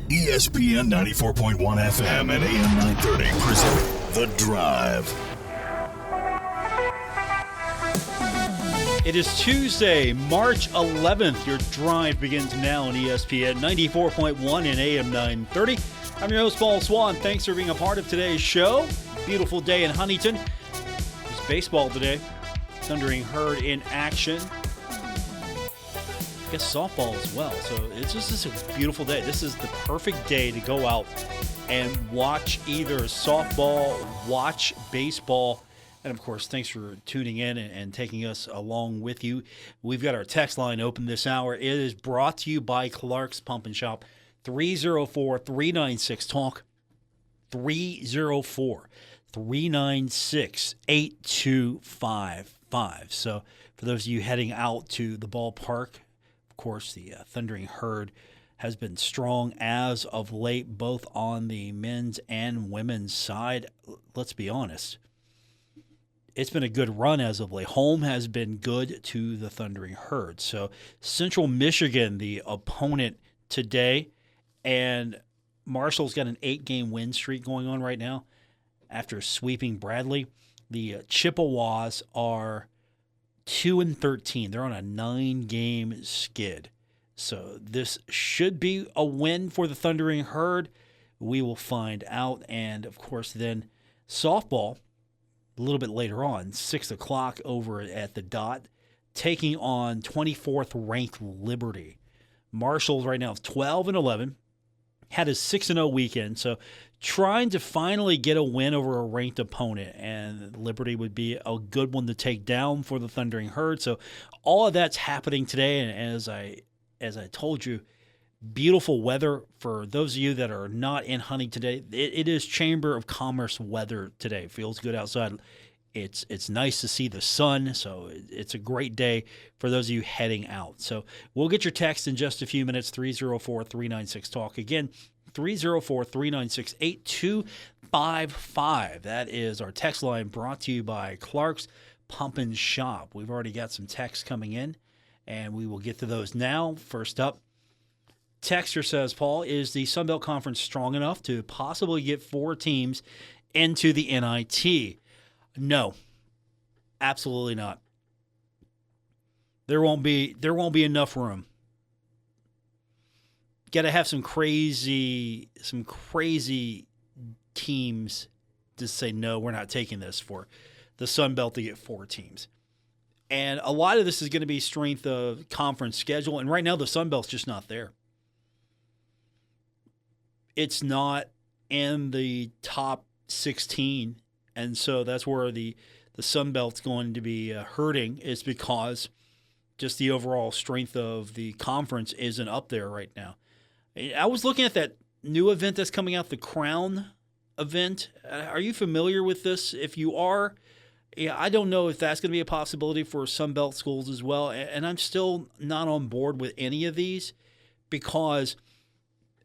ESPN 94.1 FM and AM 930 present The Drive. It is Tuesday, March 11th. Your drive begins now on ESPN 94.1 and AM 930. I'm your host, Paul Swann. Thanks for being a part of today's show. Beautiful day in Huntington. There's baseball today. Thundering Herd in action. I guess softball as well. So it's just a beautiful day. This is the perfect day to go out and watch either softball, watch baseball. And, of course, thanks for tuning in and taking us along with you. We've got our text line open this hour. It is brought to you by Clark's Pump and Shop, 304-396-TALK, 304-396-8255. So for those of you heading out to the ballpark, of course, the Thundering Herd has been strong as of late, both on the men's and women's side. Let's be honest. It's been a good run as of late. Home has been good to the Thundering Herd. So Central Michigan, the opponent today, and Marshall's got an 8-game win streak going on right now after sweeping Bradley. The Chippewas are 2-13. They're on a 9-game skid. So this should be a win for the Thundering Herd. We will find out. And, of course, then softball, a little bit later on, 6 o'clock over at the Dot, taking on 24th-ranked Liberty. Marshall right now is 12-11, had a 6-0 weekend, so trying to finally get a win over a ranked opponent, and Liberty would be a good one to take down for the Thundering Herd. So all of that's happening today, and as I told you, beautiful weather for those of you that are not in hunting today. It is Chamber of Commerce weather today. It feels good outside. It's nice to see the sun, so it's a great day for those of you heading out. So we'll get your text in just a few minutes, 304-396-TALK. Again, 304-396-8255. That is our text line brought to you by Clark's Pump and Shop. We've already got some texts coming in, and we will get to those now. First up, texter says, Paul, is the Sun Belt Conference strong enough to possibly get 4 teams into the NIT? No, absolutely not. There won't be enough room. Got to have some crazy teams to say, no, we're not taking this for the Sun Belt to get 4 teams. And a lot of this is going to be strength of conference schedule. And right now the Sun Belt's just not there. It's not in the top 16, and so that's where the Sun Belt's going to be hurting, is because just the overall strength of the conference isn't up there right now. I was looking at that new event that's coming out, the Crown event. Are you familiar with this? If you are, yeah, I don't know if that's going to be a possibility for Sun Belt schools as well, and I'm still not on board with any of these, because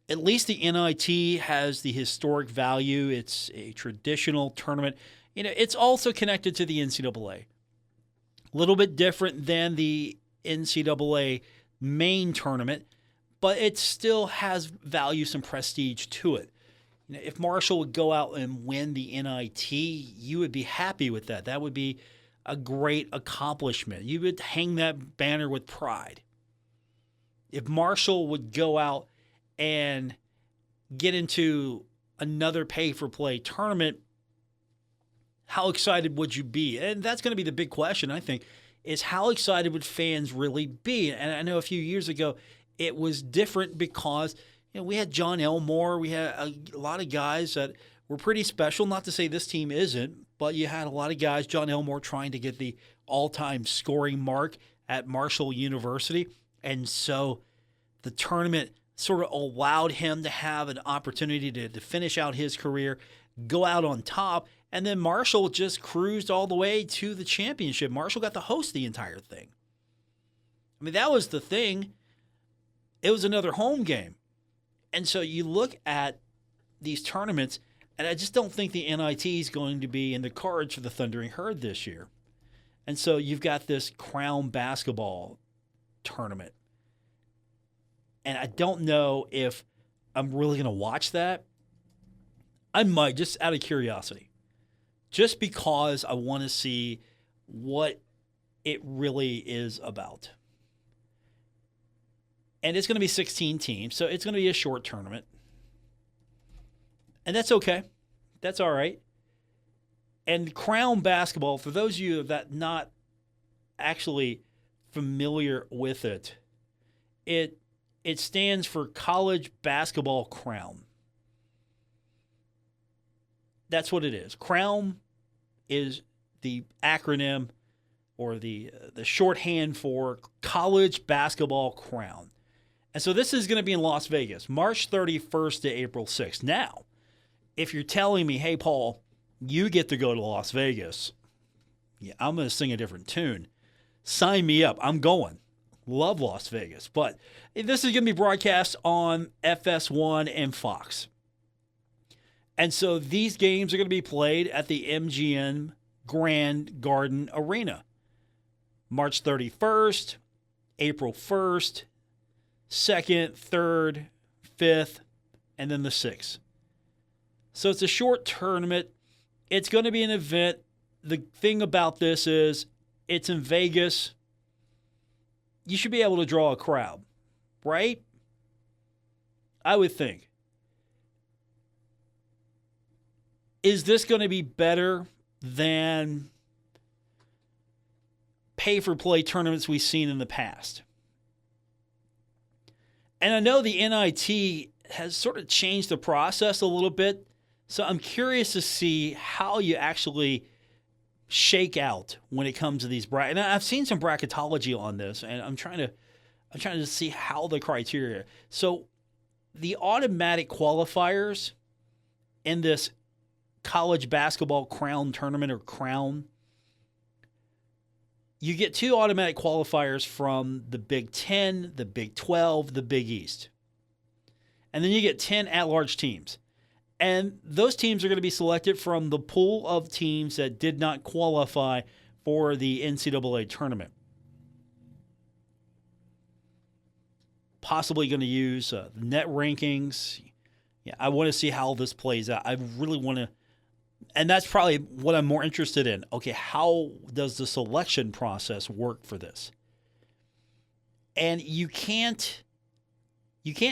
at least the NIT has the historic value. It's a traditional tournament. You know, it's also connected to the NCAA. A little bit different than the NCAA main tournament, but it still has value, some prestige to it. You know, if Marshall would go out and win the NIT, you would be happy with that. That would be a great accomplishment. You would hang that banner with pride. If Marshall would go out and get into another pay-for-play tournament, how excited would you be? And that's going to be the big question, I think, is how excited would fans really be? And I know a few years ago it was different because we had John Elmore. We had a lot of guys that were pretty special. Not to say this team isn't, but you had a lot of guys, John Elmore trying to get the all-time scoring mark at Marshall University. And so the tournament sort of allowed him to have an opportunity to finish out his career, go out on top, and then Marshall just cruised all the way to the championship. Marshall got to host the entire thing. I mean, that was the thing. It was another home game. And so you look at these tournaments, and I just don't think the NIT is going to be in the cards for the Thundering Herd this year. And so you've got this Crown basketball tournament. And I don't know if I'm really going to watch that. I might, just out of curiosity, just because I want to see what it really is about. And it's going to be 16 teams, so it's going to be a short tournament. And that's okay. That's all right. And Crown basketball, for those of you that not actually familiar with it, it stands for College Basketball Crown. That's what it is. Crown is the acronym or the shorthand for College Basketball Crown. And so this is going to be in Las Vegas, March 31st to April 6th. Now, if you're telling me, hey, Paul, you get to go to Las Vegas, yeah, I'm going to sing a different tune. Sign me up. I'm going. Love Las Vegas. But this is going to be broadcast on FS1 and Fox. And so these games are going to be played at the MGM Grand Garden Arena. March 31st, April 1st, 2nd, 3rd, 5th, and then the 6th. So it's a short tournament. It's going to be an event. The thing about this is it's in Vegas. You should be able to draw a crowd, right? I would think. Is this going to be better than pay-for-play tournaments we've seen in the past? And I know the NIT has sort of changed the process a little bit, so I'm curious to see how you actually shake out when it comes to these brackets. And I've seen some bracketology on this, and I'm trying to see how the criteria. So the automatic qualifiers in this college basketball crown tournament or crown, you get 2 automatic qualifiers from the Big 10, the Big 12, the Big East. And then you get 10 at-large teams. And those teams are going to be selected from the pool of teams that did not qualify for the NCAA tournament. Possibly going to use net rankings. Yeah, I want to see how this plays out. I really want to, and that's probably what I'm more interested in. Okay, how does the selection process work for this? And you can't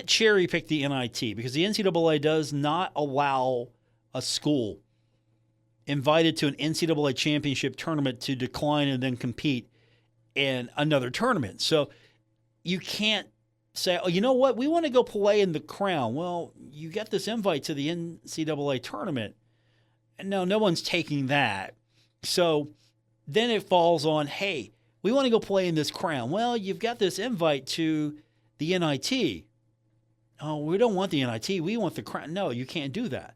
cherry pick the NIT because the NCAA does not allow a school invited to an NCAA championship tournament to decline and then compete in another tournament. So you can't say, oh, you know what? We want to go play in the Crown. Well, you got this invite to the NCAA tournament. And no one's taking that. So then it falls on, hey, we want to go play in this Crown. Well, you've got this invite to the NIT. Oh, we don't want the NIT. We want the Crown. No, you can't do that.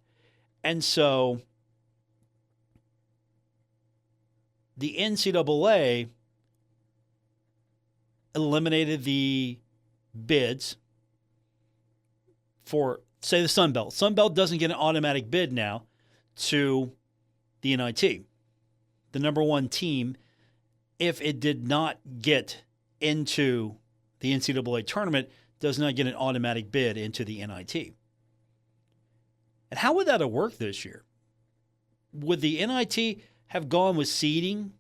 And so the NCAA eliminated the bids for, say, the Sun Belt. Sun Belt doesn't get an automatic bid now to the NIT. The number one team, if it did not get into the NCAA tournament, does not get an automatic bid into the NIT. And how would that have worked this year? Would the NIT have gone with seeding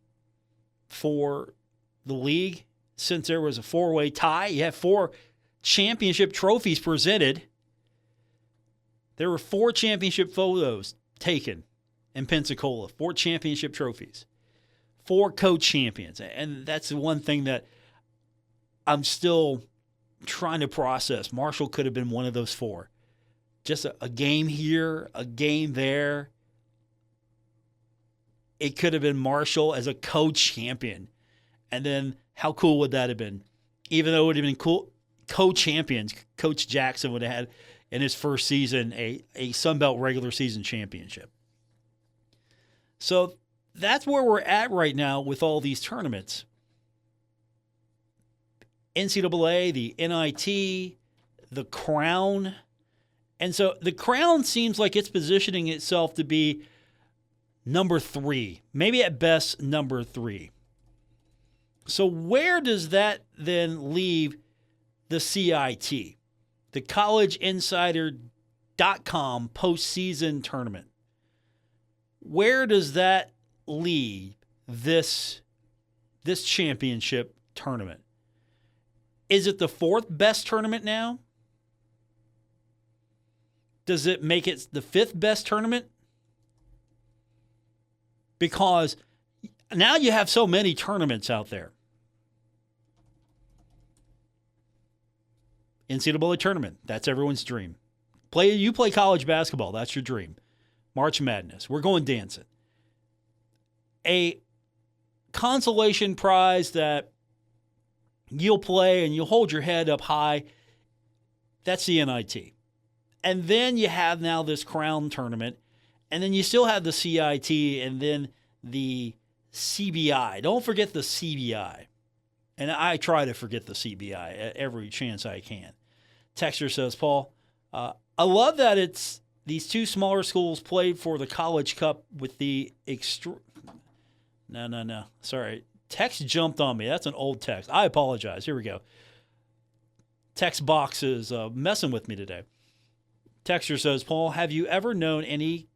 for the league since there was a 4-way tie? You have 4 championship trophies presented. There were 4 championship photos taken in Pensacola, 4 championship trophies, 4 co-champions. And that's the one thing that I'm still trying to process. Marshall could have been one of those 4. Just a game here, a game there. It could have been Marshall as a co-champion. And then how cool would that have been? Even though it would have been cool, co-champions, Coach Jackson would have had in his first season a Sun Belt regular season championship. So that's where we're at right now with all these tournaments. NCAA, the NIT, the Crown. And so the Crown seems like it's positioning itself to be number 3, maybe at best number 3. So where does that then leave the CIT? the collegeinsider.com postseason tournament. Where does that leave this championship tournament? Is it the fourth best tournament now? Does it make it the fifth best tournament? Because now you have so many tournaments out there. NCAA tournament, that's everyone's dream. You play college basketball, that's your dream. March Madness, we're going dancing. A consolation prize that you'll play and you'll hold your head up high, that's the NIT. And then you have now this crown tournament, and then you still have the CIT and then the CBI. Don't forget the CBI. And I try to forget the CBI at every chance I can. Texter says, Paul, I love that it's these two smaller schools played for the College Cup with the No. Sorry. Text jumped on me. That's an old text. I apologize. Here we go. Text box is messing with me today. Texter says, Paul, have you ever known any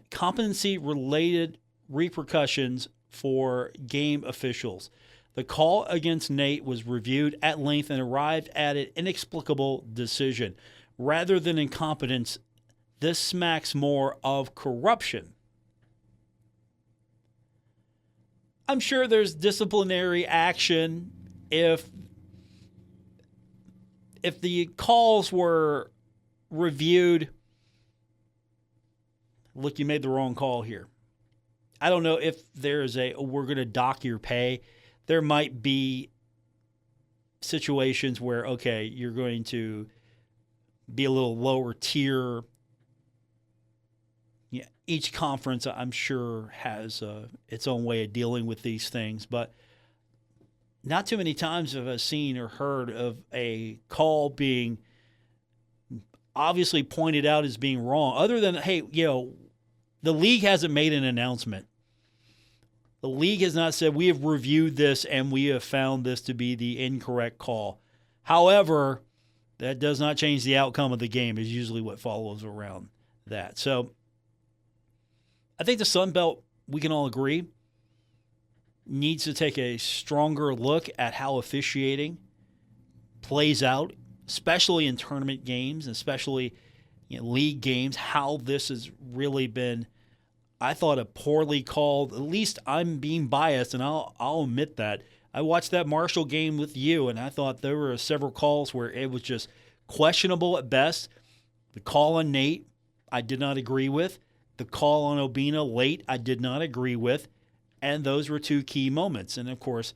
competency-related repercussions for game officials? The call against Nate was reviewed at length and arrived at an inexplicable decision. Rather than incompetence, this smacks more of corruption. I'm sure there's disciplinary action if the calls were reviewed. Look, you made the wrong call here. I don't know if there's we're going to dock your pay. There might be situations where, okay, you're going to be a little lower tier. Yeah, each conference, I'm sure, has its own way of dealing with these things, but not too many times have I seen or heard of a call being obviously pointed out as being wrong, other than, hey, the league hasn't made an announcement. The league has not said, we have reviewed this and we have found this to be the incorrect call. However, that does not change the outcome of the game, is usually what follows around that. So I think the Sun Belt, we can all agree, needs to take a stronger look at how officiating plays out, especially in tournament games, especially league games, how this has really been, I thought, a poorly called. At least I'm being biased, and I'll admit that. I watched that Marshall game with you, and I thought there were several calls where it was just questionable at best. The call on Nate, I did not agree with. The call on Obina late, I did not agree with. And those were two key moments. And, of course,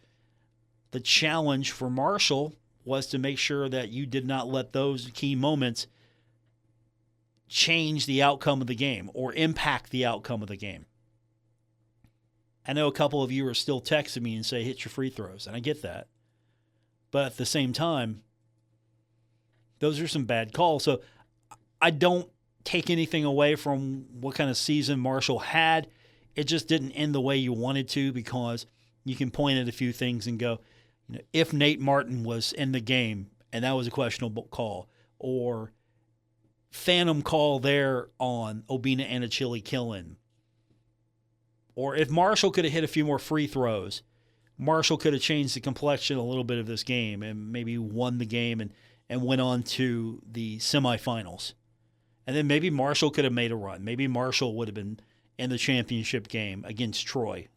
the challenge for Marshall was to make sure that you did not let those key moments change the outcome of the game or impact the outcome of the game. I know a couple of you are still texting me and say, hit your free throws, and I get that. But at the same time, those are some bad calls. So I don't take anything away from what kind of season Marshall had. It just didn't end the way you wanted to, because you can point at a few things and go, if Nate Martin was in the game and that was a questionable call, or phantom call there on Obina and Achille Killen, or if Marshall could have hit a few more free throws, Marshall could have changed the complexion a little bit of this game and maybe won the game and went on to the semifinals. And then maybe Marshall could have made a run. Maybe Marshall would have been in the championship game against Troy.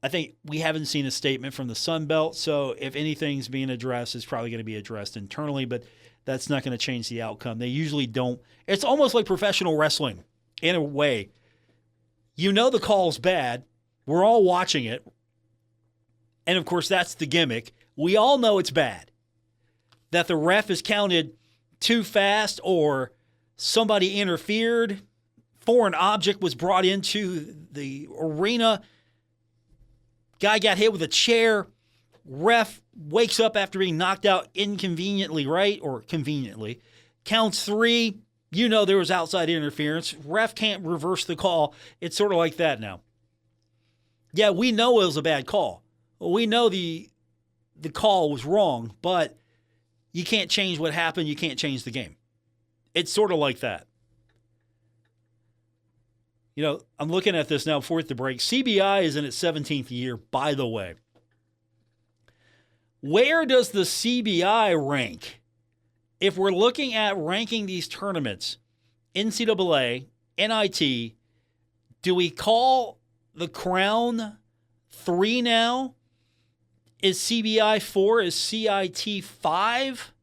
I think we haven't seen a statement from the Sun Belt, so if anything's being addressed, it's probably going to be addressed internally, but that's not going to change the outcome. They usually don't. It's almost like professional wrestling in a way. The call's bad. We're all watching it. And, of course, that's the gimmick. We all know it's bad. That the ref is counted too fast, or somebody interfered, foreign object was brought into the arena, guy got hit with a chair, ref wakes up after being knocked out inconveniently, right? Or conveniently, counts three, there was outside interference, ref can't reverse the call. It's sort of like that now. Yeah, we know it was a bad call. We know the call was wrong, but you can't change what happened. You can't change the game. It's sort of like that. You know, I'm looking at this now before the break. CBI is in its 17th year, by the way. Where does the CBI rank? If we're looking at ranking these tournaments, NCAA, NIT, do we call the Crown 3 now? Is CBI 4? Is CIT 5?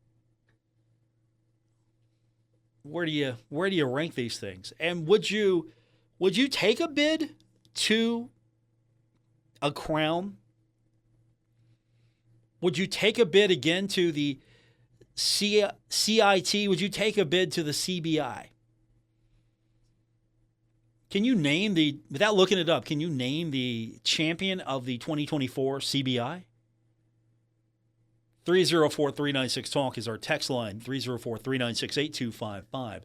Where do you rank these things? And would you take a bid to a Crown? Would you take a bid again to the CIT? Would you take a bid to the CBI? Can you name without looking it up, can you name the champion of the 2024 CBI? 304-396-TALK is our text line, 304-396-8255.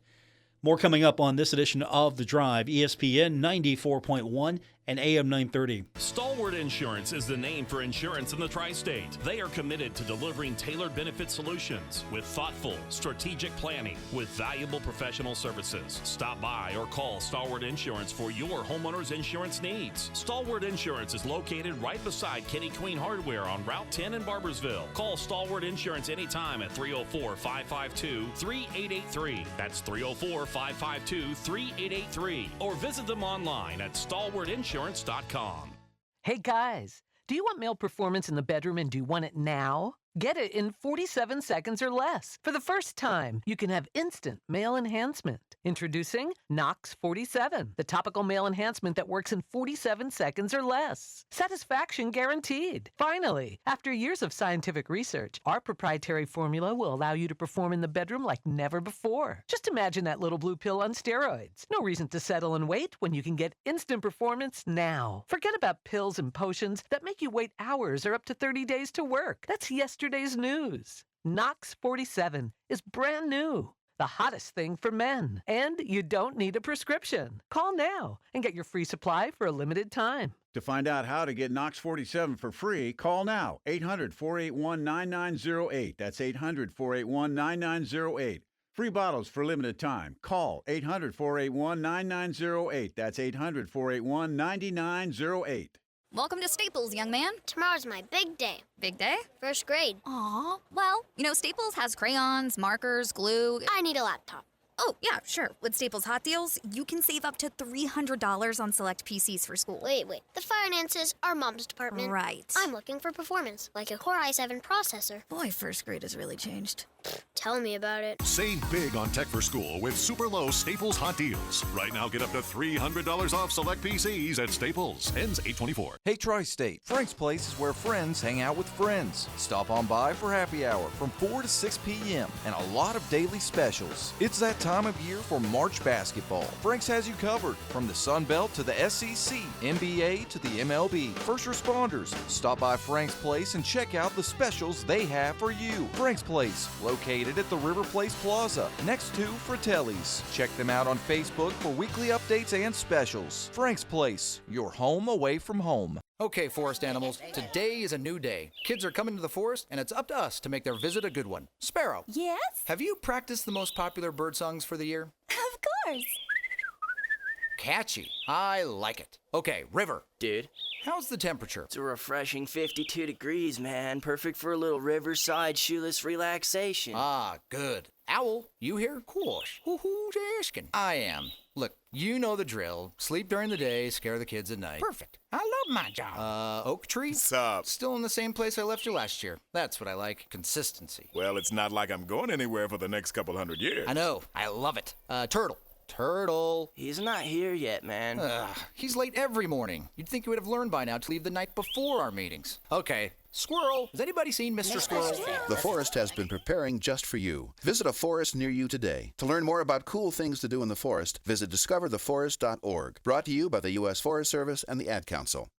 More coming up on this edition of The Drive, ESPN 94.1 and AM 930. Stalwart Insurance is the name for insurance in the tri-state. They are committed to delivering tailored benefit solutions with thoughtful, strategic planning with valuable professional services. Stop by or call Stalwart Insurance for your homeowner's insurance needs. Stalwart Insurance is located right beside Kenny Queen Hardware on Route 10 in Barbersville. Call Stalwart Insurance anytime at 304-552-3883. That's 304-552-3883. Or visit them online at stalwartinsurance.com. Hey guys, do you want male performance in the bedroom and do you want it now? Get it in 47 seconds or less. For the first time, you can have instant male enhancement. Introducing Knox 47, the topical male enhancement that works in 47 seconds or less. Satisfaction guaranteed. Finally, after years of scientific research, our proprietary formula will allow you to perform in the bedroom like never before. Just imagine that little blue pill on steroids. No reason to settle and wait when you can get instant performance now. Forget about pills and potions that make you wait hours or up to 30 days to work. That's yesterday's news. Knox 47 is brand new. The hottest thing for men. And you don't need a prescription. Call now and get your free supply for a limited time. To find out how to get Knox 47 for free, call now. 800-481-9908. That's 800-481-9908. Free bottles for limited time. Call 800-481-9908. That's 800-481-9908. Welcome to Staples, young man. Tomorrow's my big day. Big day? First grade. Aw, well, Staples has crayons, markers, glue. I need a laptop. Oh, yeah, sure. With Staples Hot Deals, you can save up to $300 on select PCs for school. Wait. The finances are Mom's department. Right. I'm looking for performance, like a Core i7 processor. Boy, first grade has really changed. Tell me about it. Save big on tech for school with super low Staples Hot Deals. Right now, get up to $300 off select PCs at Staples. Ends 8/24. Hey, Tri-State, Frank's Place is where friends hang out with friends. Stop on by for happy hour from 4 to 6 p.m. and a lot of daily specials. It's that time of year for March basketball. Frank's has you covered from the Sun Belt to the SEC, NBA to the MLB. First responders, stop by Frank's Place and check out the specials they have for you. Frank's Place, located at the River Place Plaza, next to Fratelli's. Check them out on Facebook for weekly updates and specials. Frank's Place, your home away from home. Okay, forest animals, today is a new day. Kids are coming to the forest, and it's up to us to make their visit a good one. Sparrow. Yes? Have you practiced the most popular bird songs for the year? Of course. Catchy. I like it. Okay, River. Dude. How's the temperature? It's a refreshing 52 degrees, man. Perfect for a little riverside shoeless relaxation. Ah, good. Owl, you here? Course. Who's asking? I am. Look, you know the drill. Sleep during the day, scare the kids at night. Perfect. I love my job. Oak Tree? What's up? Still in the same place I left you last year. That's what I like. Consistency. Well, it's not like I'm going anywhere for the next couple hundred years. I know. I love it. Turtle. Turtle. He's not here yet, man. He's late every morning. You'd think he would have learned by now to leave the night before our meetings. Okay. Squirrel. Has anybody seen Mr. Squirrel? The forest has been preparing just for you. Visit a forest near you today. To learn more about cool things to do in the forest, visit discovertheforest.org. Brought to you by the U.S. Forest Service and the Ad Council.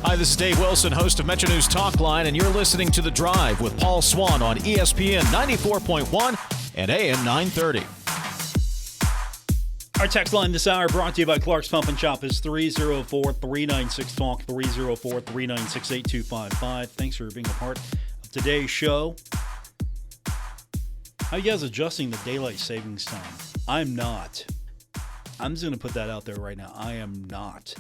Hi, this is Dave Wilson, host of Metro News Talk Line, and you're listening to The Drive with Paul Swann on ESPN 94.1 and AM 930. Our text line this hour brought to you by Clark's Pump and Shop is 304-396-TALK, 304-396-8255. Thanks for being a part of today's show. How you guys adjusting the daylight savings time? I'm not. I'm just going to put that out there right now. I am not.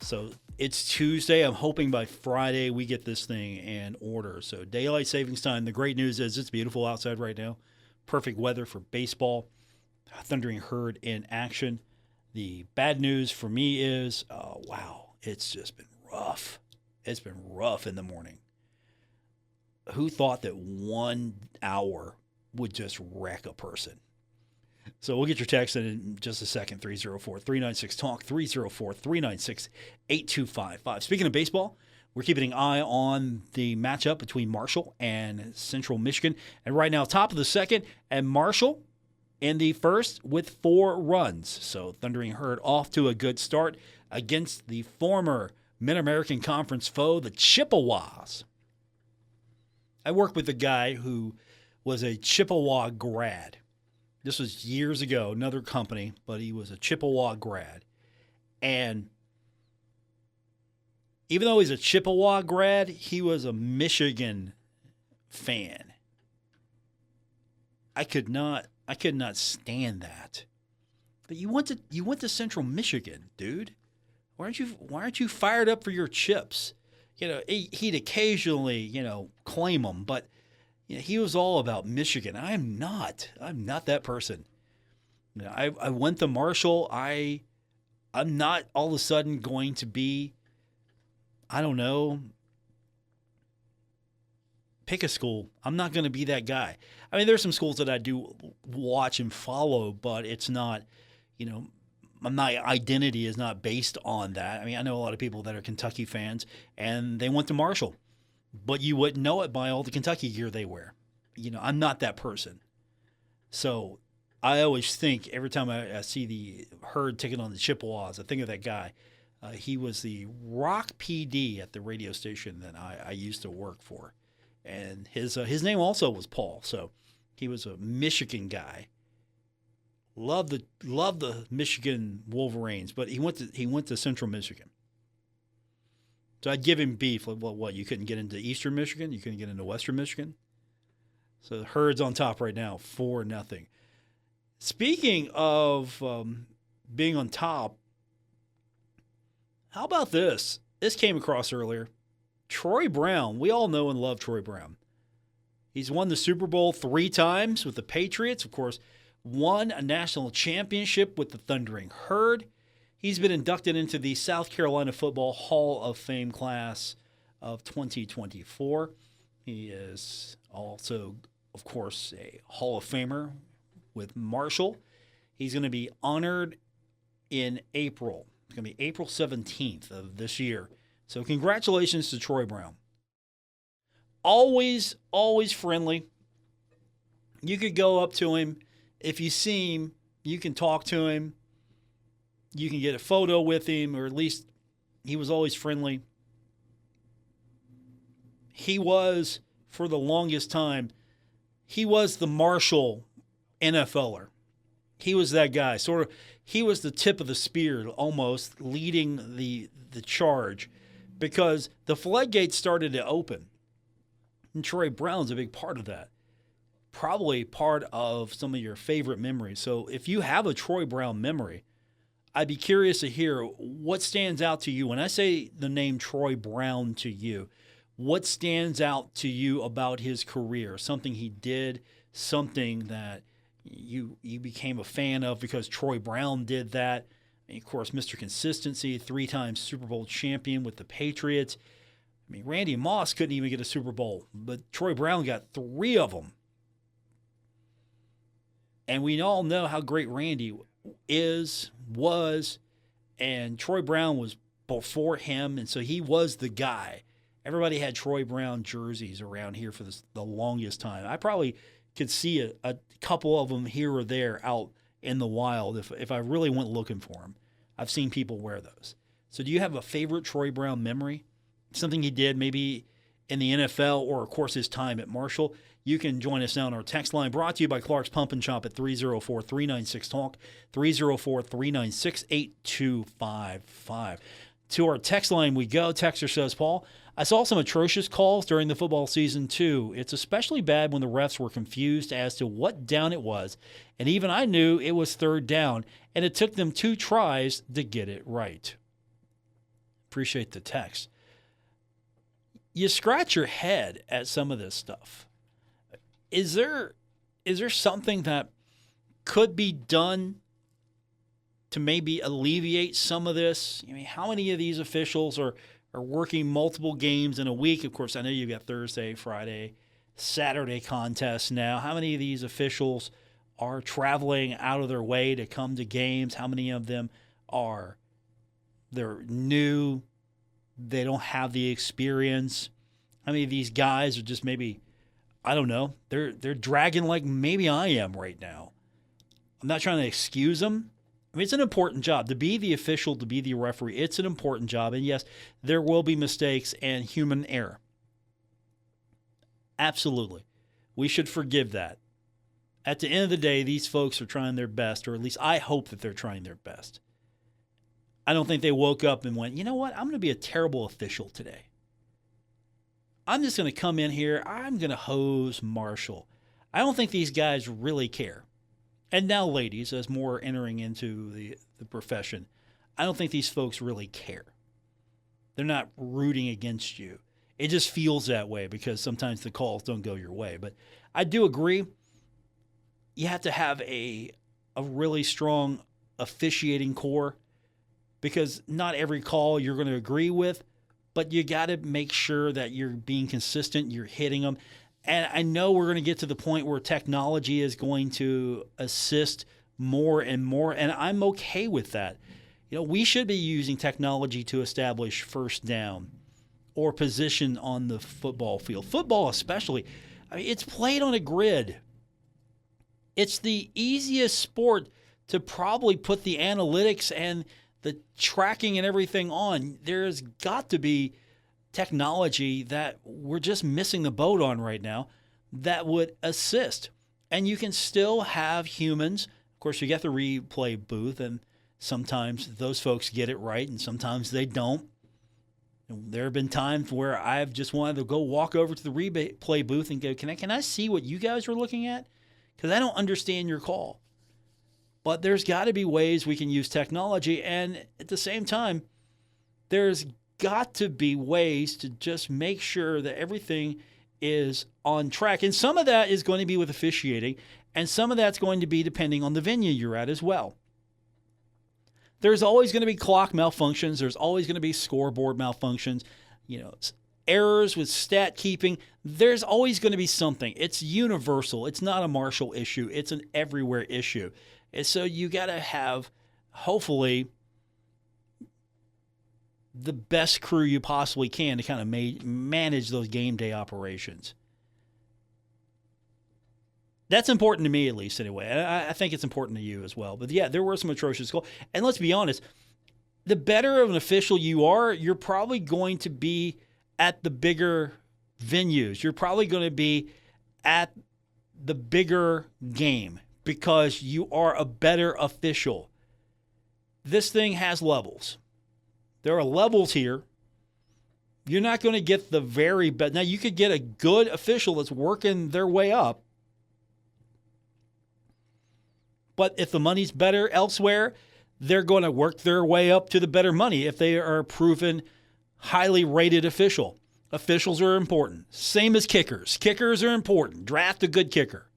So it's Tuesday. I'm hoping by Friday we get this thing in order. So daylight savings time. The great news is it's beautiful outside right now. Perfect weather for baseball. Thundering Herd in action. The bad news for me is, wow, it's just been rough. It's been rough in the morning. Who thought that 1 hour would just wreck a person? So we'll get your text in just a second, 304-396-TALK, 304-396-8255. Speaking of baseball, we're keeping an eye on the matchup between Marshall and Central Michigan. And right now, top of the second, and Marshall in the first with 4 runs. So Thundering Herd off to a good start against the former Mid-American Conference foe, the Chippewas. I worked with a guy who was a Chippewa grad. This was years ago, another company, but he was a Chippewa grad. And even though he's a Chippewa grad, he was a Michigan fan. I could not stand that. But you went to Central Michigan, dude. Why aren't you fired up for your chips? You know, he'd occasionally, claim them, but he was all about Michigan. I'm not that person. I went to Marshall. I'm not all of a sudden going to be, I don't know, pick a school. I'm not going to be that guy. I mean, there's some schools that I do watch and follow, but it's not, my identity is not based on that. I mean, I know a lot of people that are Kentucky fans, and they went to Marshall, but you wouldn't know it by all the Kentucky gear they wear. I'm not that person. So I always think every time I see the Herd taking on the Chippewas, I think of that guy. He was the rock PD at the radio station that I used to work for. And his name also was Paul, so he was a Michigan guy. Loved the Michigan Wolverines, but he went to Central Michigan. So I'd give him beef. Like, what? You couldn't get into Eastern Michigan? You couldn't get into Western Michigan? So the Herd's on top right now, 4-0. Speaking of being on top, how about this? This came across earlier. Troy Brown, we all know and love Troy Brown. He's won the Super Bowl 3 times with the Patriots, of course, won a national championship with the Thundering Herd. He's been inducted into the South Carolina Football Hall of Fame class of 2024. He is also, of course, a Hall of Famer with Marshall. He's going to be honored in April. It's going to be April 17th of this year. So congratulations to Troy Brown. Always friendly. You could go up to him. If you see him, you can talk to him. You can get a photo with him, or at least he was always friendly. He was, for the longest time, he was the Marshall NFLer. He was that guy. He was the tip of the spear, almost leading the charge, because the floodgates started to open. And Troy Brown's a big part of that. Probably part of some of your favorite memories. So if you have a Troy Brown memory, I'd be curious to hear what stands out to you. When I say the name Troy Brown to you, what stands out to you about his career? Something he did, something that you became a fan of because Troy Brown did that. And of course, Mr. Consistency, 3-time Super Bowl champion with the Patriots. I mean, Randy Moss couldn't even get a Super Bowl, but Troy Brown got 3 of them. And we all know how great Randy was, and Troy Brown was before him, and so he was the guy. Everybody had Troy Brown jerseys around here for the longest time. I probably could see a couple of them here or there out in the wild if I really went looking for them. I've seen people wear those. So do you have a favorite Troy Brown memory? Something he did, maybe in the NFL or, of course, his time at Marshall, you can join us now on our text line, brought to you by Clark's Pump and Shop at 304-396-TALK, 304-396-8255. To our text line we go. Texter says, Paul, I saw some atrocious calls during the football season, too. It's especially bad when the refs were confused as to what down it was, and even I knew it was third down, and it took them 2 tries to get it right. Appreciate the text. You scratch your head at some of this stuff. Is there something that could be done to maybe alleviate some of this? I mean, how many of these officials are working multiple games in a week? Of course, I know you've got Thursday, Friday, Saturday contests now. How many of these officials are traveling out of their way to come to games? How many of them they're new, they don't have the experience? How many of these guys are just maybe, I don't know, they're dragging like maybe I am right now. I'm not trying to excuse them. I mean, it's an important job. To be the official, to be the referee, it's an important job. And yes, there will be mistakes and human error. Absolutely. We should forgive that. At the end of the day, these folks are trying their best, or at least I hope that they're trying their best. I don't think they woke up and went, you know what, I'm going to be a terrible official today. I'm just going to come in here, I'm going to hose Marshall. I don't think these guys really care. And now, ladies, as more entering into the profession, I don't think these folks really care. They're not rooting against you. It just feels that way because sometimes the calls don't go your way. But I do agree, you have to have a really strong officiating core because not every call you're going to agree with, but you got to make sure that you're being consistent, you're hitting them. And I know we're going to get to the point where technology is going to assist more and more, and I'm okay with that. You know, we should be using technology to establish first down or position on the football field. Football especially, I mean, it's played on a grid. It's the easiest sport to probably put the analytics and the tracking and everything on. There's got to be technology that we're just missing the boat on right now that would assist. And you can still have humans. Of course, you get the replay booth, and sometimes those folks get it right, and sometimes they don't. And there have been times where I've just wanted to go walk over to the replay booth and go, can I see what you guys are looking at? Because I don't understand your call. But there's got to be ways we can use technology, and at the same time, there's got to be ways to just make sure that everything is on track. And some of that is going to be with officiating, and some of that's going to be depending on the venue you're at as well. There's always going to be clock malfunctions. There's always going to be scoreboard malfunctions, errors with stat keeping. There's always going to be something. It's universal. It's not a Marshall issue. It's an everywhere issue. And so you got to have, hopefully, the best crew you possibly can to kind of manage those game day operations. That's important to me, at least, anyway. I think it's important to you as well. But, yeah, there were some atrocious calls. And let's be honest, the better of an official you are, you're probably going to be at the bigger venues. You're probably going to be at the bigger game because you are a better official. This thing has levels. There are levels here. You're not going to get the very best. Now, you could get a good official that's working their way up. But if the money's better elsewhere, they're going to work their way up to the better money if they are a proven, highly rated official. Officials are important. Same as kickers. Kickers are important. Draft a good kicker.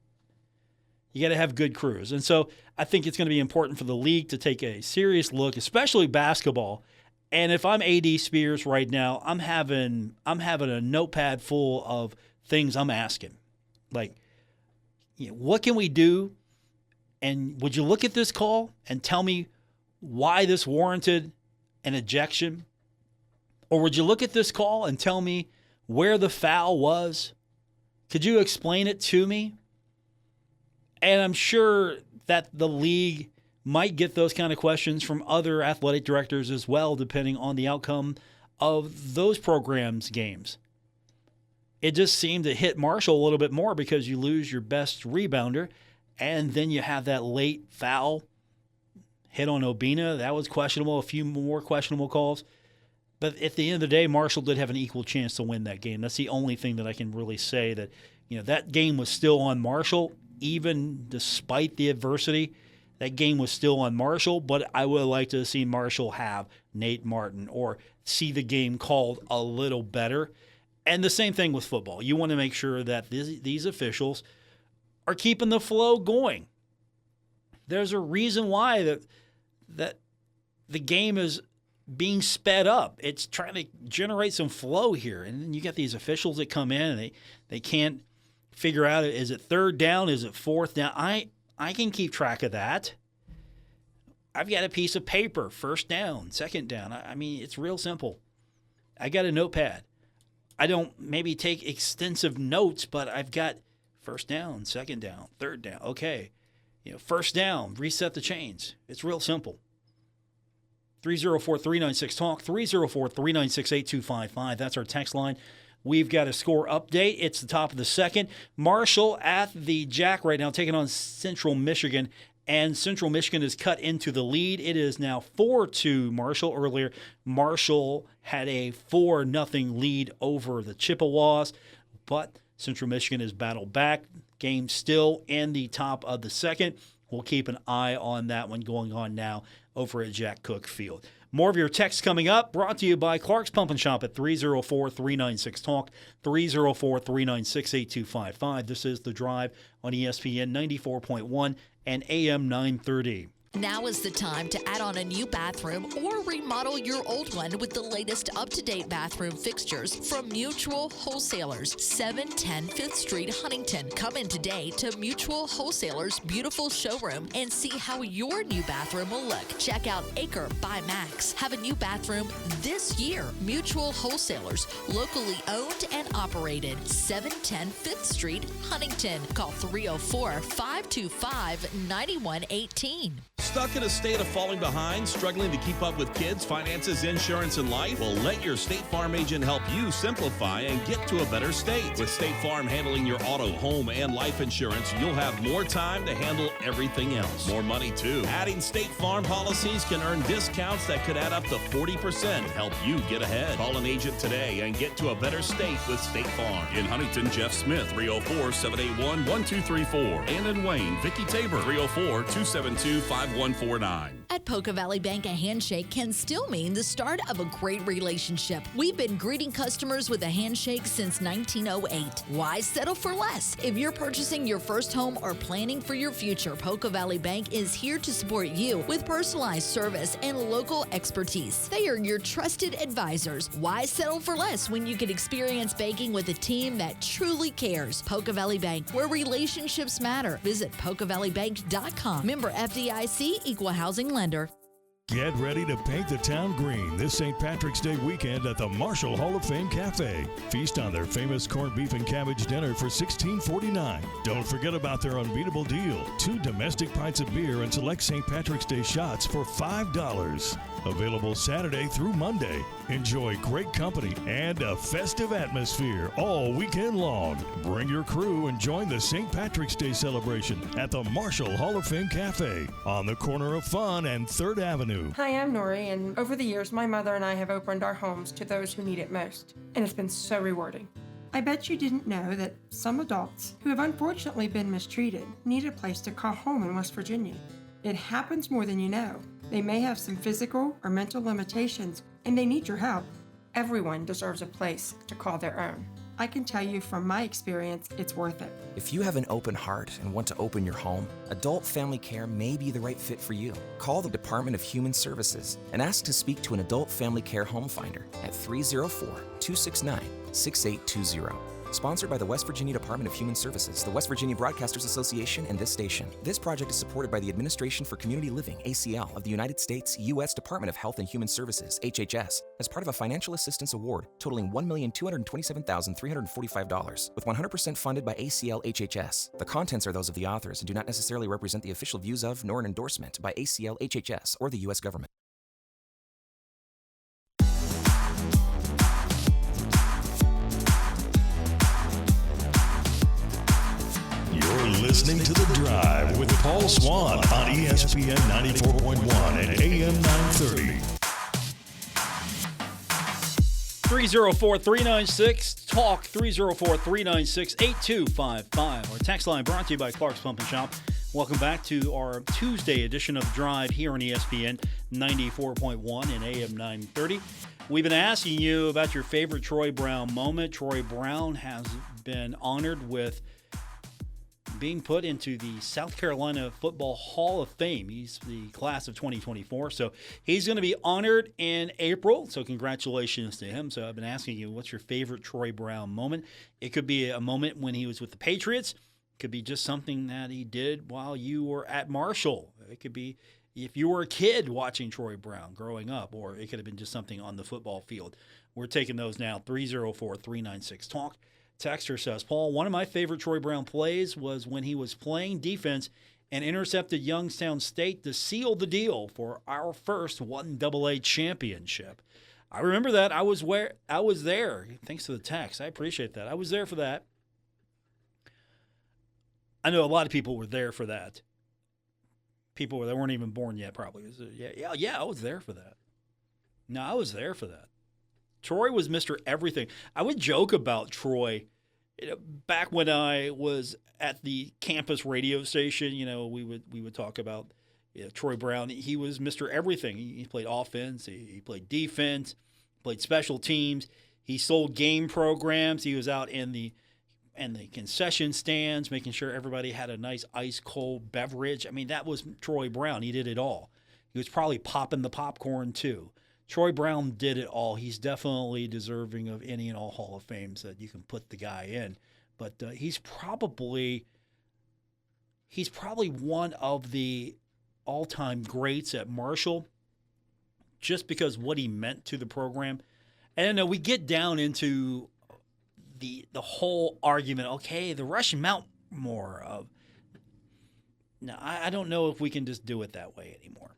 You got to have good crews. And so I think it's going to be important for the league to take a serious look, especially basketball. And if I'm AD Spears right now, I'm having a notepad full of things I'm asking. Like, what can we do? And would you look at this call and tell me why this warranted an ejection? Or would you look at this call and tell me where the foul was? Could you explain it to me? And I'm sure that the league might get those kind of questions from other athletic directors as well, depending on the outcome of those programs' games. it just seemed to hit Marshall a little bit more because you lose your best rebounder, and then you have that late foul hit on Obina. That was questionable. A few more questionable calls. But at the end of the day, Marshall did have an equal chance to win that game. That's the only thing that I can really say, that that game was still on Marshall, even despite the adversity. That game was still on Marshall, but I would like to see Marshall have Nate Martin or see the game called a little better. And the same thing with football. You want to make sure that these officials are keeping the flow going. There's a reason why that the game is being sped up. It's trying to generate some flow here. And then you got these officials that come in and they can't figure out, is it third down? Is it fourth down? I can keep track of that. I've got a piece of paper, first down, second down. I mean, it's real simple. I got a notepad. I don't maybe take extensive notes, but I've got first down, second down, third down. Okay. First down, reset the chains. It's real simple. 304-396-TALK, 304-396-8255. That's our text line. We've got a score update. It's the top of the second. Marshall at the Jack right now, taking on Central Michigan, and Central Michigan is cut into the lead. It is now 4-2 Marshall. Earlier, Marshall had a 4-0 lead over the Chippewas, but Central Michigan has battled back. Game still in the top of the second. We'll keep an eye on that one going on now over at Jack Cook Field. More of your texts coming up, brought to you by Clark's Pump and Shop at 304-396-TALK, 304-396-8255. This is The Drive on ESPN 94.1 and AM 930. Now is the time to add on a new bathroom or remodel your old one with the latest up-to-date bathroom fixtures from Mutual Wholesalers, 710 5th Street, Huntington. Come in today to Mutual Wholesalers' beautiful showroom and see how your new bathroom will look. Check out Acre by Max. Have a new bathroom this year. Mutual Wholesalers, locally owned and operated, 710 5th Street, Huntington. Call 304-525-9118. Stuck in a state of falling behind, struggling to keep up with kids, finances, insurance, and life? Well, let your State Farm agent help you simplify and get to a better state. With State Farm handling your auto, home, and life insurance, you'll have more time to handle everything else. More money, too. Adding State Farm policies can earn discounts that could add up to 40% and help you get ahead. Call an agent today and get to a better state with State Farm. In Huntington, Jeff Smith, 304-781-1234. And in Wayne, Vicky Tabor, 304-272-5149. At Poca Valley Bank, a handshake can still mean the start of a great relationship. We've been greeting customers with a handshake since 1908. Why settle for less? If you're purchasing your first home or planning for your future, Poca Valley Bank is here to support you with personalized service and local expertise. They are your trusted advisors. Why settle for less when you can experience banking with a team that truly cares? Poca Valley Bank, where relationships matter. Visit PocaValleyBank.com. Member FDIC, Equal Housing Lender. Get ready to paint the town green this St. Patrick's Day weekend at the Marshall Hall of Fame Cafe. Feast on their famous corned beef and cabbage dinner for $16.49. Don't forget about their unbeatable deal. 2 domestic pints of beer and select St. Patrick's Day shots for $5. Available Saturday through Monday. Enjoy great company and a festive atmosphere all weekend long. Bring your crew and join the St. Patrick's Day celebration at the Marshall Hall of Fame Cafe on the corner of Fun and 3rd Avenue. Hi, I'm Nori, and over the years, my mother and I have opened our homes to those who need it most, and it's been so rewarding. I bet you didn't know that some adults who have unfortunately been mistreated need a place to call home in West Virginia. It happens more than you know. They may have some physical or mental limitations, and they need your help. Everyone deserves a place to call their own. I can tell you from my experience, it's worth it. If you have an open heart and want to open your home, Adult Family Care may be the right fit for you. Call the Department of Human Services and ask to speak to an Adult Family Care Home Finder at 304-269-6820. Sponsored by the West Virginia Department of Human Services, the West Virginia Broadcasters Association, and this station. This project is supported by the Administration for Community Living, ACL, of the United States, U.S. Department of Health and Human Services, HHS, as part of a financial assistance award totaling $1,227,345, with 100% funded by ACL HHS. The contents are those of the authors and do not necessarily represent the official views of, nor an endorsement by ACL HHS or the U.S. government. listening to The Drive with Paul Swann on ESPN 94.1 and AM 930. 304-396-TALK, 304-396-8255. Our text line brought to you by Clark's Pump and Shop. Welcome back to our Tuesday edition of The Drive here on ESPN 94.1 and AM 930. We've been asking you about your favorite Troy Brown moment. Troy Brown has been honored with being put into the South Carolina Football Hall of Fame. He's the class of 2024, so he's going to be honored in April, so congratulations to him. So I've been asking you, what's your favorite Troy Brown moment? It could be a moment when he was with the Patriots. It could be just something that he did while you were at Marshall. It could be if you were a kid watching Troy Brown growing up, or it could have been just something on the football field. We're taking those now, 304-396-TALK. Texter says, Paul, one of my favorite Troy Brown plays was when he was playing defense and intercepted Youngstown State to seal the deal for our first 1AA championship. I remember that. I was there. Thanks for the text. I appreciate that. I was there for that. I know a lot of people were there for that. People that weren't even born yet probably. Yeah, I was there for that. No, I was there for that. Troy was Mr. Everything. I would joke about Troy back when I was at the campus radio station. We would talk about Troy Brown. He was Mr. Everything. He played offense. He played defense. Played special teams. He sold game programs. He was out in the concession stands, making sure everybody had a nice ice-cold beverage. I mean, that was Troy Brown. He did it all. He was probably popping the popcorn, too. Troy Brown did it all. He's definitely deserving of any and all Hall of Fames that you can put the guy in. But he's probably one of the all-time greats at Marshall just because what he meant to the program. And we get down into the whole argument, okay, the Rush Mount more of. Now, I don't know if we can just do it that way anymore.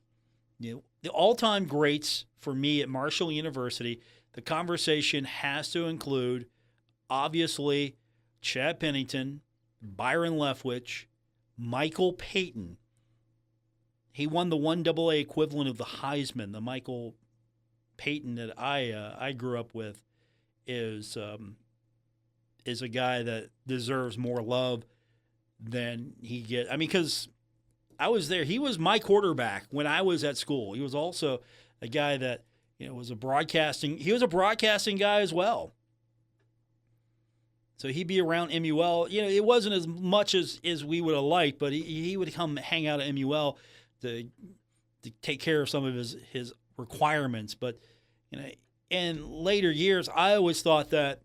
The all-time greats for me at Marshall University, the conversation has to include, obviously, Chad Pennington, Byron Leftwich, Michael Payton. He won the 1AA equivalent of the Heisman. The Michael Payton that I grew up with is a guy that deserves more love than he gets. I mean, because I was there. He was my quarterback when I was at school. He was also a guy that was a broadcasting. He was a broadcasting guy as well. So he'd be around MUL. It wasn't as much as we would have liked, but he would come hang out at MUL to take care of some of his requirements. But in later years, I always thought that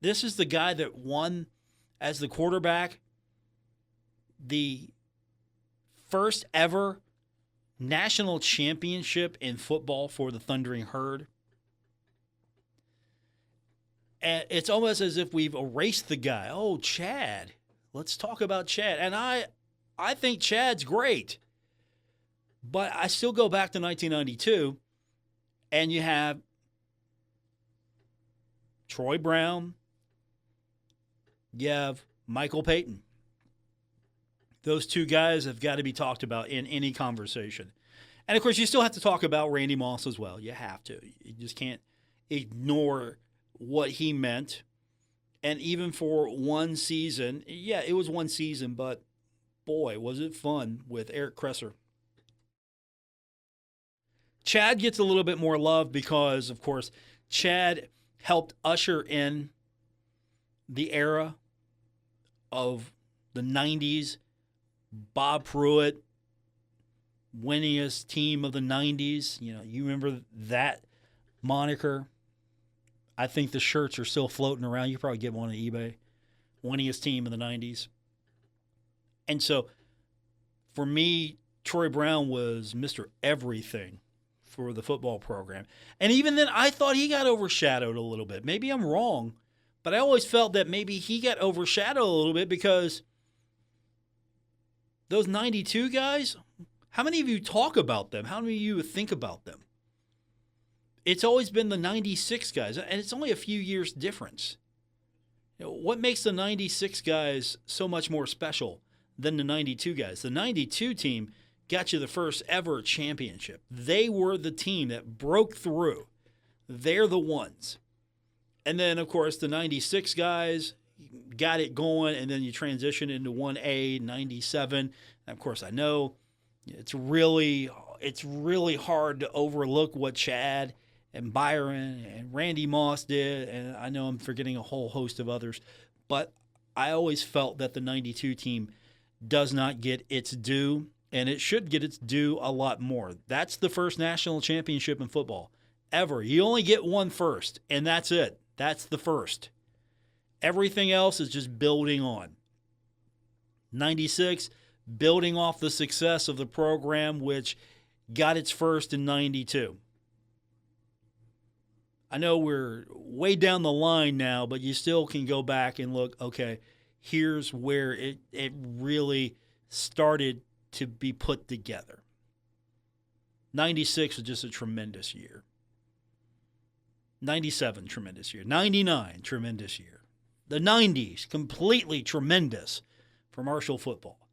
this is the guy that won as the quarterback the first ever national championship in football for the Thundering Herd. And it's almost as if we've erased the guy. Oh, Chad. Let's talk about Chad. And I think Chad's great. But I still go back to 1992, and you have Troy Brown, you have Michael Payton. Those two guys have got to be talked about in any conversation. And, of course, you still have to talk about Randy Moss as well. You have to. You just can't ignore what he meant. And even for one season, yeah, it was one season, but, boy, was it fun with Eric Kresser. Chad gets a little bit more love because, of course, Chad helped usher in the era of the 90s. Bob Pruitt, winningest team of the 90s. You remember that moniker. I think the shirts are still floating around. You probably get one on eBay. Winningest team of the 90s. And so, for me, Troy Brown was Mr. Everything for the football program. And even then, I thought he got overshadowed a little bit. Maybe I'm wrong, but I always felt that maybe he got overshadowed a little bit because those 92 guys, how many of you talk about them? How many of you think about them? It's always been the 96 guys, and it's only a few years difference. What makes the 96 guys so much more special than the 92 guys. The 92 team got you the first ever championship. They were the team that broke through. They're the ones. And then, of course, the 96 guys got it going, and then you transition into 1A, 97. And of course, I know it's really hard to overlook what Chad and Byron and Randy Moss did, and I know I'm forgetting a whole host of others, but I always felt that the 92 team does not get its due, and it should get its due a lot more. That's the first national championship in football ever. You only get one first, and that's it. That's the first. Everything else is just building on. 96, building off the success of the program, which got its first in 92. I know we're way down the line now, but you still can go back and look, okay, here's where it really started to be put together. 96 was just a tremendous year. 97, tremendous year. 99, tremendous year. The 90s, completely tremendous for Marshall football.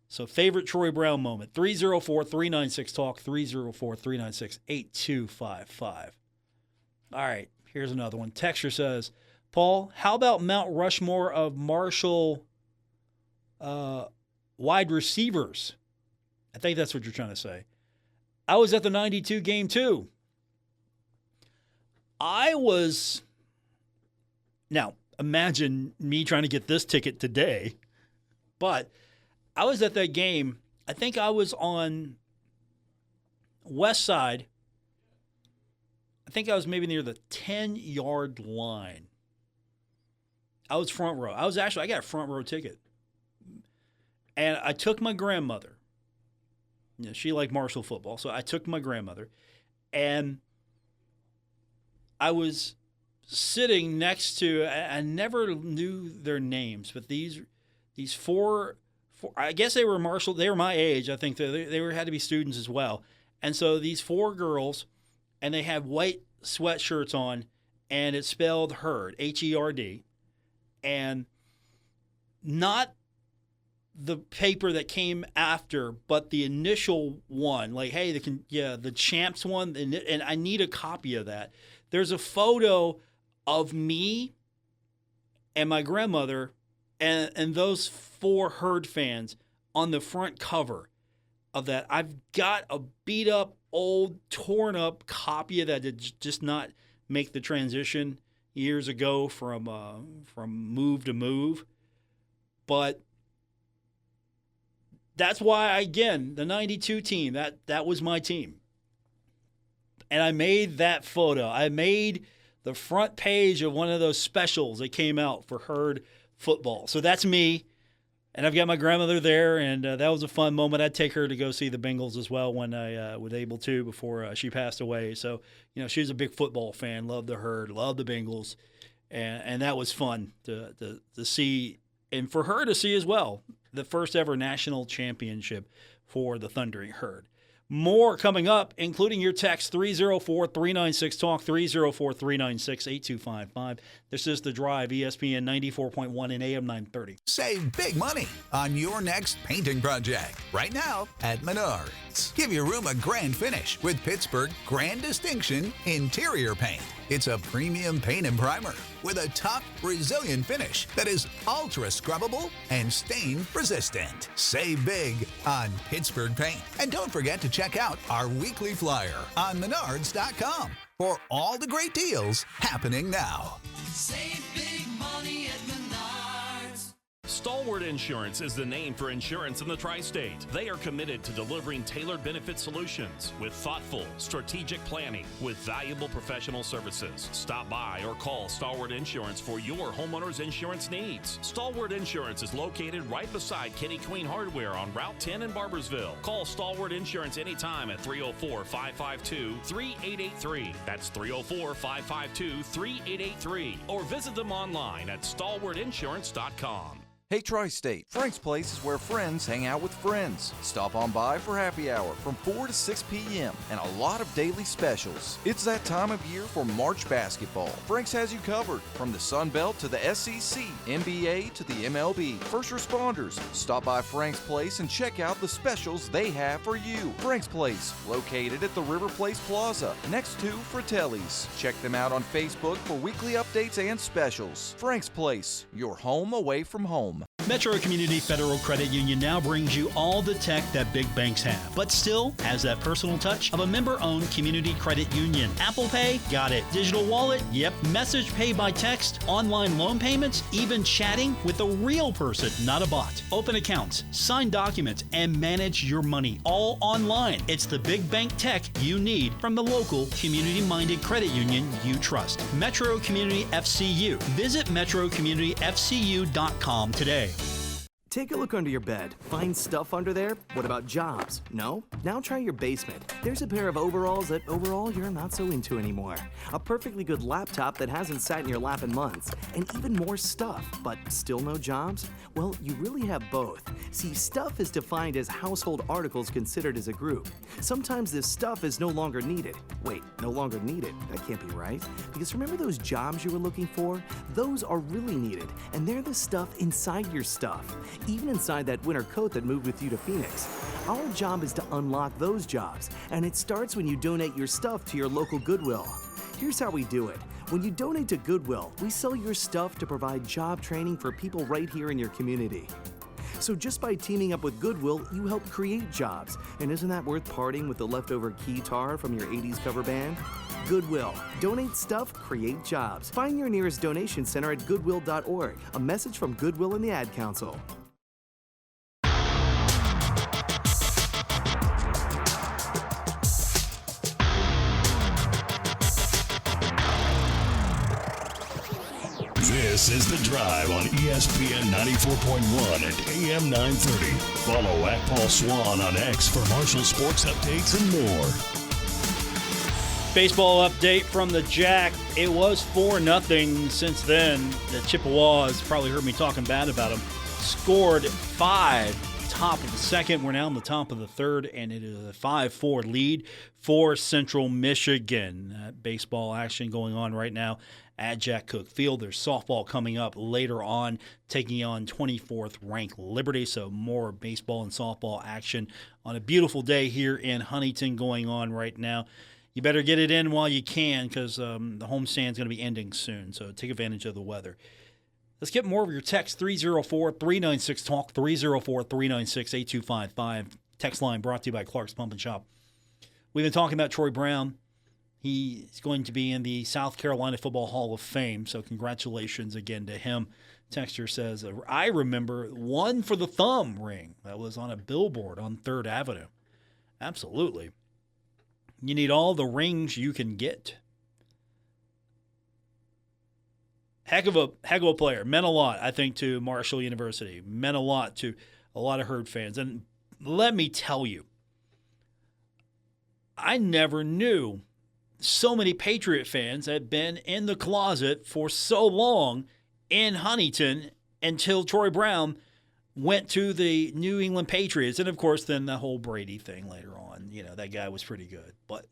So favorite Troy Brown moment, 304-396-TALK, 304-396-8255. All right, here's another one. Texture says, Paul, how about Mount Rushmore of Marshall wide receivers? I think that's what you're trying to say. I was at the 92 game too. Now, imagine me trying to get this ticket today, but I was at that game. I think I was on west side. I think I was maybe near the 10-yard line. I was front row. I got a front row ticket. And I took my grandmother. You know, she liked Marshall football, so I took my grandmother. And I was sitting next to, I never knew their names, but these four, I guess they were Marshall, they were my age. I think they had to be students as well. And so these four girls, and they had white sweatshirts on, and it spelled Herd, H-E-R-D, and not the paper that came after, but the initial one, like, hey, the champs one, and I need a copy of that. There's a photo of me and my grandmother and those four Herd fans on the front cover of that. I've got a beat up, old, torn up copy of that did just not make the transition years ago from move to move. But that's why, again, the 92 team, that was my team. And I made that photo. I made the front page of one of those specials that came out for Herd football. So that's me. And I've got my grandmother there, and that was a fun moment. I'd take her to go see the Bengals as well when I was able to before she passed away. So, you know, she was a big football fan, loved the Herd, loved the Bengals. And that was fun to see, and for her to see as well, the first ever national championship for the Thundering Herd. More coming up, including your text, 304-396-TALK, 304-396-8255. This is The Drive, ESPN 94.1 and AM 930. Save big money on your next painting project right now at Menards. Give your room a grand finish with Pittsburgh Grand Distinction Interior Paint. It's a premium paint and primer with a tough, resilient finish that is ultra scrubbable and stain resistant. Save big on Pittsburgh paint. And don't forget to check out our weekly flyer on Menards.com for all the great deals happening now. Save big money at Menards. Stalwart Insurance is the name for insurance in the tri-state. They are committed to delivering tailored benefit solutions with thoughtful, strategic planning with valuable professional services. Stop by or call Stalwart Insurance for your homeowner's insurance needs. Stalwart Insurance is located right beside Kenny Queen Hardware on Route 10 in Barbersville. Call Stalwart Insurance anytime at 304-552-3883. That's 304-552-3883. Or visit them online at stalwartinsurance.com. Hey Tri-State, Frank's Place is where friends hang out with friends. Stop on by for happy hour from 4 to 6 p.m. and a lot of daily specials. It's that time of year for March basketball. Frank's has you covered from the Sun Belt to the SEC, NBA to the MLB. First responders, stop by Frank's Place and check out the specials they have for you. Frank's Place, located at the River Place Plaza, next to Fratelli's. Check them out on Facebook for weekly updates and specials. Frank's Place, your home away from home. Metro Community Federal Credit Union now brings you all the tech that big banks have, but still has that personal touch of a member-owned community credit union. Apple Pay? Got it. Digital wallet? Yep. Message pay by text, online loan payments, even chatting with a real person, not a bot. Open accounts, sign documents, and manage your money all online. It's the big bank tech you need from the local community-minded credit union you trust. Metro Community FCU. Visit metrocommunityfcu.com today. Take a look under your bed. Find stuff under there? What about jobs? No? Now try your basement. There's a pair of overalls that overall you're not so into anymore. A perfectly good laptop that hasn't sat in your lap in months. And even more stuff, but still no jobs? Well, you really have both. See, stuff is defined as household articles considered as a group. Sometimes this stuff is no longer needed. Wait, no longer needed? That can't be right. Because remember those jobs you were looking for? Those are really needed, and they're the stuff inside your stuff. Even inside that winter coat that moved with you to Phoenix. Our job is to unlock those jobs, and it starts when you donate your stuff to your local Goodwill. Here's how we do it. When you donate to Goodwill, we sell your stuff to provide job training for people right here in your community. So just by teaming up with Goodwill, you help create jobs. And isn't that worth parting with the leftover guitar from your 80s cover band? Goodwill. Donate stuff, create jobs. Find your nearest donation center at goodwill.org. A message from Goodwill and the Ad Council. This is The Drive on ESPN 94.1 and AM 930. Follow at Paul Swann on X for Marshall sports updates and more. Baseball update from the Jack. It was 4-0 since then. The Chippewas, probably heard me talking bad about them, scored 5, top of the second. We're now in the top of the third, and it is a 5-4 lead for Central Michigan. Baseball action going on right now at Jack Cook Field. There's softball coming up later on, taking on 24th ranked Liberty. So more baseball and softball action on a beautiful day here in Huntington going on right now. You better get it in while you can, because the homestand is going to be ending soon. So take advantage of the weather. Let's get more of your text, 304-396-TALK, 304-396-8255. Text line brought to you by Clark's Pump and Shop. We've been talking about Troy Brown. He's going to be in the South Carolina Football Hall of Fame, so congratulations again to him. Texter says, I remember one for the thumb ring that was on a billboard on 3rd Avenue. Absolutely. You need all the rings you can get. Heck of a player. Meant a lot, I think, to Marshall University. Meant a lot to a lot of Herd fans. And let me tell you, I never knew so many Patriot fans had been in the closet for so long in Huntington until Troy Brown went to the New England Patriots. And, of course, then the whole Brady thing later on. You know, that guy was pretty good. But,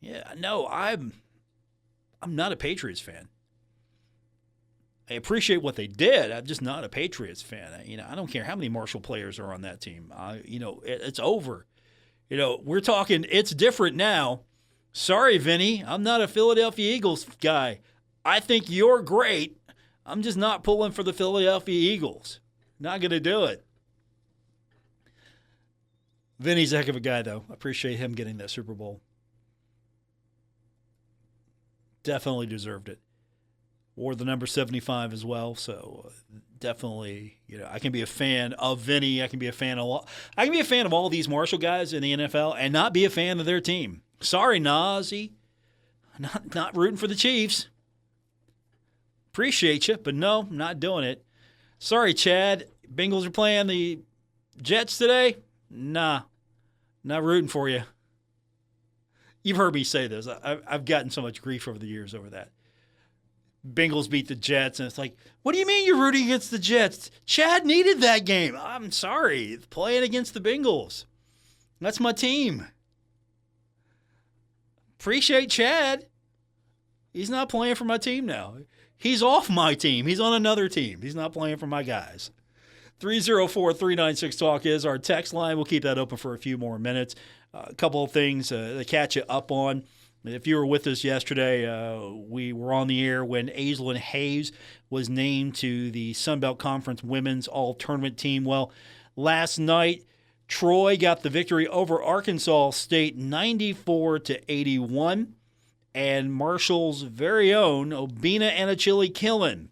yeah, no, I'm not a Patriots fan. I appreciate what they did. I'm just not a Patriots fan. You know, I don't care how many Marshall players are on that team. It's over. You know, we're talking, it's different now. Sorry, Vinny, I'm not a Philadelphia Eagles guy. I think you're great. I'm just not pulling for the Philadelphia Eagles. Not going to do it. Vinny's a heck of a guy, though. I appreciate him getting that Super Bowl. Definitely deserved it. Wore the number 75 as well, so definitely, you know, I can be a fan of Vinny. I can be a fan of all these Marshall guys in the NFL and not be a fan of their team. Sorry, Nazi. Not rooting for the Chiefs. Appreciate you, but no, not doing it. Sorry, Chad. Bengals are playing the Jets today? Nah, not rooting for you. You've heard me say this. I've gotten so much grief over the years over that. Bengals beat the Jets, and it's like, what do you mean you're rooting against the Jets? Chad needed that game. I'm sorry. Playing against the Bengals. That's my team. Appreciate Chad. He's not playing for my team now. He's off my team. He's on another team. He's not playing for my guys. 304-396-TALK is our text line. We'll keep that open for a few more minutes. A couple of things to catch you up on. If you were with us yesterday, we were on the air when Aislinn Hayes was named to the Sun Belt Conference Women's All-Tournament team. Well, last night, Troy got the victory over Arkansas State 94-81. And Marshall's very own Obina Anachili Killen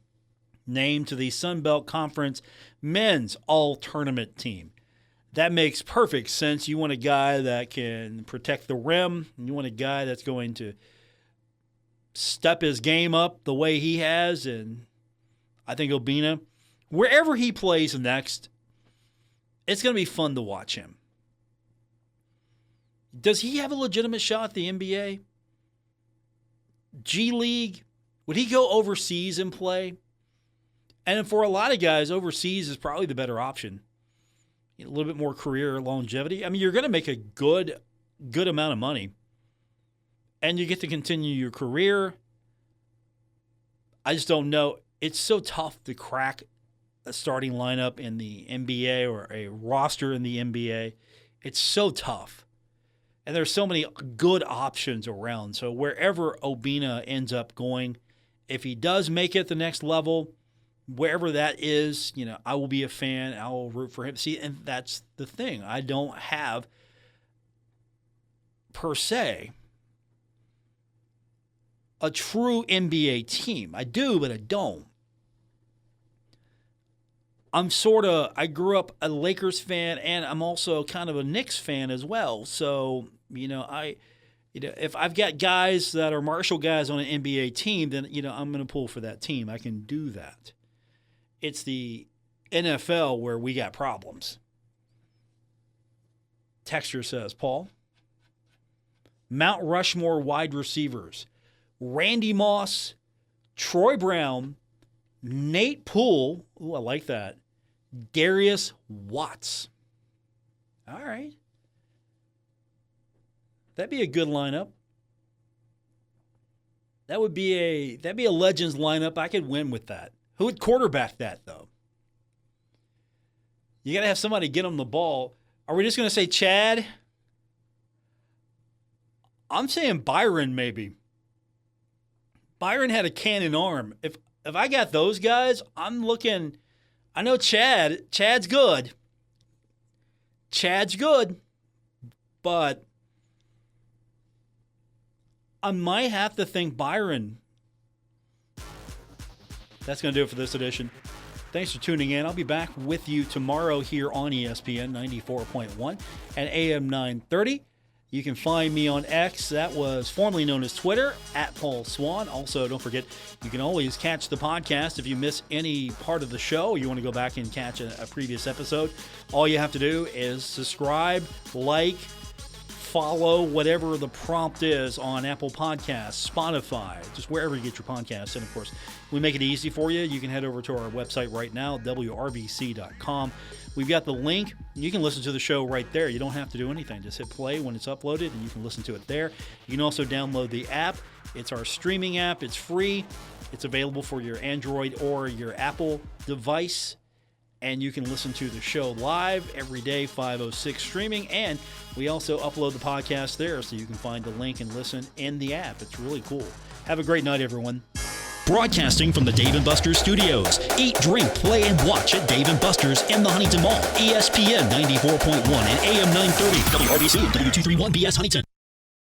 named to the Sun Belt Conference Men's All-Tournament team. That makes perfect sense. You want a guy that can protect the rim. You want a guy that's going to step his game up the way he has. And I think Obina, wherever he plays next, it's going to be fun to watch him. Does he have a legitimate shot at the NBA? G League? Would he go overseas and play? And for a lot of guys, overseas is probably the better option. A little bit more career longevity. I mean, you're going to make a good amount of money. And you get to continue your career. I just don't know. It's so tough to crack a starting lineup in the NBA or a roster in the NBA. It's so tough. And there's so many good options around. So wherever Obina ends up going, if he does make it the next level, wherever that is, I will be a fan. I will root for him. See, and that's the thing. I don't have, per se, a true NBA team. I do, but I don't. I grew up a Lakers fan, and I'm also kind of a Knicks fan as well. So, if I've got guys that are Marshall guys on an NBA team, then, I'm going to pull for that team. I can do that. It's the NFL where we got problems. Texture says, Paul, Mount Rushmore wide receivers, Randy Moss, Troy Brown, Nate Poole, ooh, I like that, Darius Watts. All right. That'd be a good lineup. That'd be a Legends lineup. I could win with that. Who would quarterback that, though? You got to have somebody get them the ball. Are we just going to say Chad? I'm saying Byron, maybe. Byron had a cannon arm. If I got those guys, I'm looking. I know Chad. Chad's good. But I might have to think Byron. That's going to do it for this edition. Thanks for tuning in. I'll be back with you tomorrow here on ESPN 94.1 and AM 930. You can find me on X, that was formerly known as Twitter, at Paul Swann. Also, don't forget, you can always catch the podcast if you miss any part of the show or you want to go back and catch a previous episode. All you have to do is subscribe, like, follow, whatever the prompt is on Apple Podcasts, Spotify, just wherever you get your podcasts. And, of course, we make it easy for you. You can head over to our website right now, wrbc.com. We've got the link. You can listen to the show right there. You don't have to do anything. Just hit play when it's uploaded, and you can listen to it there. You can also download the app. It's our streaming app. It's free. It's available for your Android or your Apple device. And you can listen to the show live every day, 5:06 streaming. And we also upload the podcast there, so you can find the link and listen in the app. It's really cool. Have a great night, everyone. Broadcasting from the Dave & Buster's studios. Eat, drink, play, and watch at Dave & Buster's in the Huntington Mall. ESPN 94.1 and AM 930. WRBC, W231BS Huntington.